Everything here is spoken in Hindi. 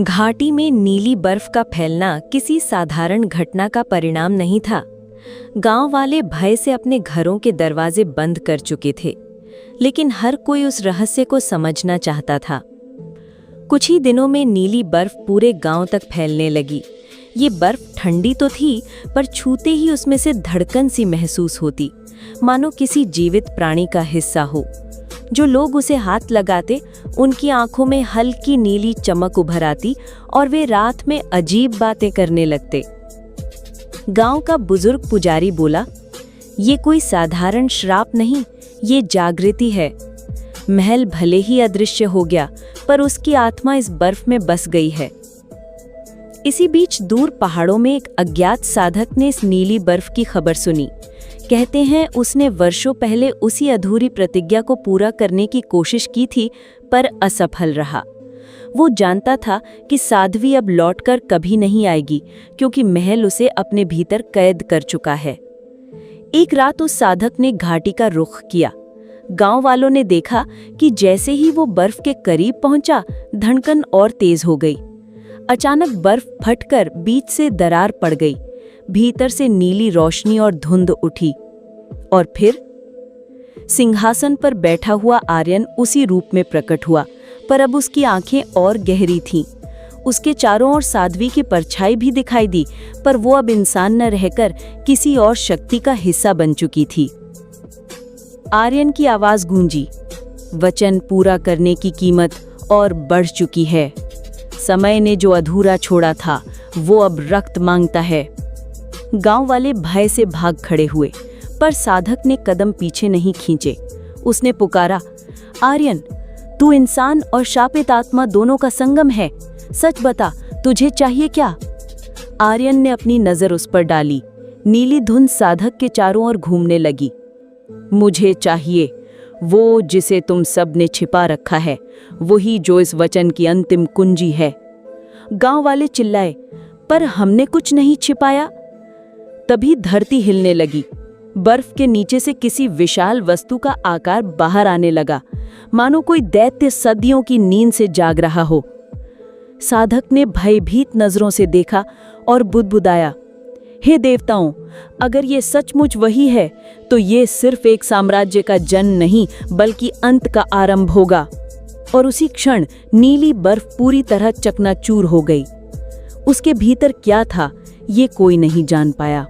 घाटी में नीली बर्फ का फैलना किसी साधारण घटना का परिणाम नहीं था। गांव वाले भय से अपने घरों के दरवाजे बंद कर चुके थे, लेकिन हर कोई उस रहस्य को समझना चाहता था। कुछ ही दिनों में नीली बर्फ पूरे गांव तक फैलने लगी। ये बर्फ ठंडी तो थी, पर छूते ही उसमें से धड़कन सी महसूस होती, मानो किसी जीवित प्राणी का हिस्सा हो। जो लोग उसे हाथ लगाते, उनकी आंखों में हल्की नीली चमक उभर आती और वे रात में अजीब बातें करने लगते। गांव का बुजुर्ग पुजारी बोला, ये कोई साधारण श्राप नहीं, ये जागृति है। महल भले ही अदृश्य हो गया, पर उसकी आत्मा इस बर्फ में बस गई है। इसी बीच दूर पहाड़ों में एक अज्ञात साधक ने इस नीली बर्फ की खबर सुनी। कहते हैं उसने वर्षों पहले उसी अधूरी प्रतिज्ञा को पूरा करने की कोशिश की थी, पर असफल रहा। वो जानता था कि साध्वी अब लौटकर कभी नहीं आएगी, क्योंकि महल उसे अपने भीतर कैद कर चुका है। एक रात उस साधक ने घाटी का रुख किया। गांव वालों ने देखा कि जैसे ही वो बर्फ के करीब पहुंचा, धड़कन और तेज हो गई। अचानक बर्फ फटकर बीच से दरार पड़ गई। भीतर से नीली रोशनी और धुंध उठी, और फिर सिंहासन पर बैठा हुआ आर्यन उसी रूप में प्रकट हुआ, पर अब उसकी आंखें और गहरी थीं। उसके चारों ओर साध्वी की परछाई भी दिखाई दी, पर वो अब इंसान न रहकर किसी और शक्ति का हिस्सा बन चुकी थी। आर्यन की आवाज गूंजी, वचन पूरा करने की कीमत और बढ़ चुकी है। समय ने जो अधूरा छोड़ा था, वो अब रक्त मांगता है। गांव वाले भय से भाग खड़े हुए, पर साधक ने कदम पीछे नहीं खींचे। उसने पुकारा, आर्यन, तू इंसान और शापित आत्मा दोनों का संगम है। सच बता, तुझे चाहिए क्या? आर्यन ने अपनी नजर उस पर डाली। नीली धुंध साधक के चारों ओर घूमने लगी। मुझे चाहिए वो जिसे तुम सब ने छिपा रखा है, वही जो इस वचन की अंतिम कुंजी है। गांव वाले चिल्लाए, पर हमने कुछ नहीं छिपाया। तभी धरती हिलने लगी। बर्फ के नीचे से किसी विशाल वस्तु का आकार बाहर आने लगा, मानो कोई दैत्य सदियों की नींद से जाग रहा हो। साधक ने भयभीत नजरों से देखा और बुदबुदाया, हे देवताओं, अगर ये सचमुच वही है, तो ये सिर्फ एक साम्राज्य का जन्म नहीं, बल्कि अंत का आरंभ होगा। और उसी क्षण नीली बर्फ पूरी तरह चकनाचूर हो गई। उसके भीतर क्या था, ये कोई नहीं जान पाया।